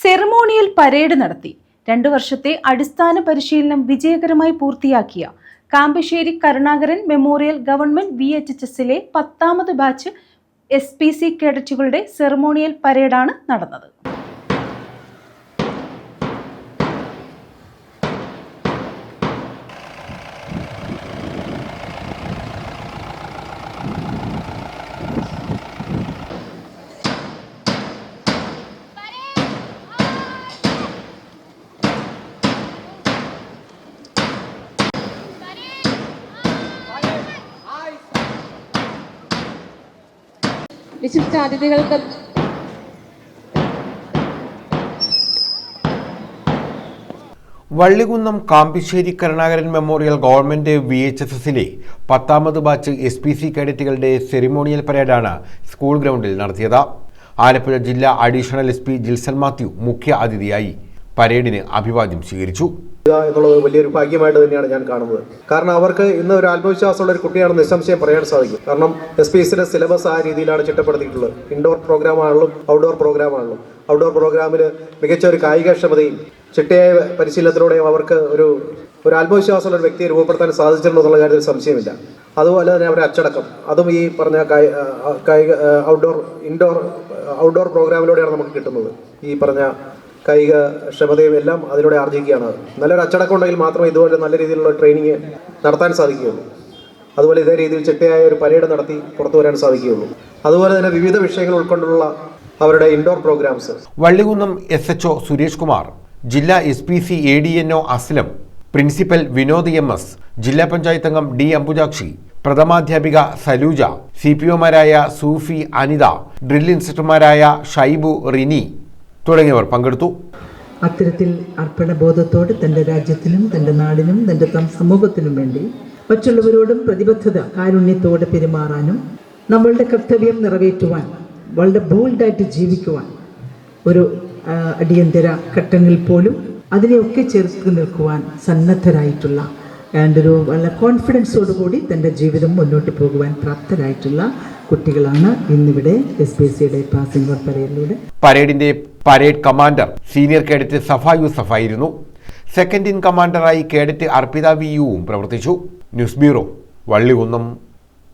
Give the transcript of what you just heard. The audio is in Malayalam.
സെറമോണിയൽ പരേഡ് നടത്തി. 2 വർഷത്തെ അടിസ്ഥാന പരിശീലനം വിജയകരമായി പൂർത്തിയാക്കിയ കാമ്പശ്ശേരി കരുണാകരൻ മെമ്മോറിയൽ ഗവൺമെന്റ് VHHSലെ 10ാമത് ബാച്ച് SPC കേഡറ്റുകളുടെ സെറമോണിയൽ പരേഡാണ് നടന്നത്. വിശിഷ്ട അതിഥികൾക്ക് വള്ളികുന്നം കാമ്പശ്ശേരി കരുണാകരൻ മെമ്മോറിയൽ ഗവൺമെന്റ് VHHSലെ 10ാമത് ബാച്ച് SPC കേഡറ്റുകളുടെ സെറിമോണിയൽ പരേഡാണ് സ്കൂൾ ഗ്രൗണ്ടിൽ നടത്തിയത്. ആലപ്പുഴ ജില്ലാ അഡീഷണൽ SP ജിൽസൺ മാത്യു മുഖ്യ അതിഥിയായി പരേഡിന് അഭിവാദ്യം സ്വീകരിച്ചു. എന്നുള്ളത് വലിയൊരു ഭാഗ്യമായിട്ട് തന്നെയാണ് ഞാൻ കാണുന്നത്. കാരണം അവർക്ക് ഇന്ന് ഒരു ആത്മവിശ്വാസമുള്ള ഒരു കുട്ടിയാണെന്ന് നിസ്സംശയം പറയാൻ സാധിക്കും. കാരണം SPCയുടെ സിലബസ് ആ രീതിയിലാണ് ചിട്ടപ്പെടുത്തിയിട്ടുള്ളത്. ഇൻഡോർ പ്രോഗ്രാമാണല്ലോ ഔട്ട്ഡോർ പ്രോഗ്രാമാണല്ലോ. ഔട്ട്ഡോർ പ്രോഗ്രാമിൽ മികച്ച ഒരു കായികക്ഷമതയും ചിട്ടയായ പരിശീലനത്തിലൂടെയും അവർക്ക് ഒരു ആത്മവിശ്വാസമുള്ള ഒരു വ്യക്തിയെ രൂപപ്പെടുത്താൻ സാധിച്ചിട്ടുണ്ടെന്നുള്ള കാര്യത്തിൽ സംശയമില്ല. അതുപോലെ തന്നെ അവരുടെ അച്ചടക്കം, അതും ഈ പറഞ്ഞ കായിക ഔട്ട്ഡോർ പ്രോഗ്രാമിലൂടെയാണ് നമുക്ക് കിട്ടുന്നത്. ഈ പറഞ്ഞ കായിക ക്ഷമതയും എല്ലാം അതിലൂടെ ആർജിക്കുകയാണ്. നല്ലൊരു അച്ചടക്കം ഉണ്ടെങ്കിൽ മാത്രമേ ഇതുപോലെ നല്ല രീതിയിലുള്ള ട്രെയിനിങ് നടത്താൻ സാധിക്കുകയുള്ളൂ. അതുപോലെ ഇതേ രീതിയിൽ ചിട്ടയായ ഒരു പരേഡ് നടത്തി പുറത്തു വരാൻ സാധിക്കുകയുള്ളൂ. അതുപോലെ തന്നെ വിവിധ വിഷയങ്ങൾ ഉൾക്കൊണ്ടുള്ള അവരുടെ indoor programmes. Vallikunnam SHO Suresh Kumar, ജില്ലാ SPC ADNO Aslam, principal Vinod MS, ജില്ലാ പഞ്ചായത്ത് അംഗം D അംബുജാക്ഷി, പ്രഥമാധ്യാപിക സലൂജ, CPOമാരായ സൂഫി, അനിത, ഡ്രിൽ ഇൻസ്ട്രക്ടർമാരായ ഷൈബു, റിനി തുടങ്ങിയവർ പങ്കെടുത്തു. അത്തരത്തിൽ അർപ്പണബോധത്തോടെ തൻ്റെ രാജ്യത്തിനും തൻ്റെ നാടിനും തൻ്റെ സമൂഹത്തിനും വേണ്ടി മറ്റുള്ളവരോടും പ്രതിബദ്ധത കാരുണ്യത്തോടെ പെരുമാറാനും നമ്മളുടെ കർത്തവ്യം നിറവേറ്റുവാൻ വളരെ ബോൾഡായിട്ട് ജീവിക്കുവാൻ ഒരു അടിയന്തര ഘട്ടങ്ങളിൽ പോലും അതിനെയൊക്കെ ചേർത്ത് നിൽക്കുവാൻ സന്നദ്ധരായിട്ടുള്ള ഒരു വളരെ കോൺഫിഡൻസോടുകൂടി തൻ്റെ ജീവിതം മുന്നോട്ട് പോകുവാൻ പ്രാപ്തരായിട്ടുള്ള കുട്ടികളാണ് ഇന്നിവിടെ SPCയുടെ പാസിംഗ് ഔട്ട് പരേഡിലൂടെ. പരേഡിന്റെ parade commander senior cadet Safa Yusuf ആയിരുന്നു. സെക്കൻഡ് ഇൻ കമാൻഡറായി കേഡറ്റ് അർപ്പിത VUവും പ്രവർത്തിച്ചു. News bureau, Vallikunnam.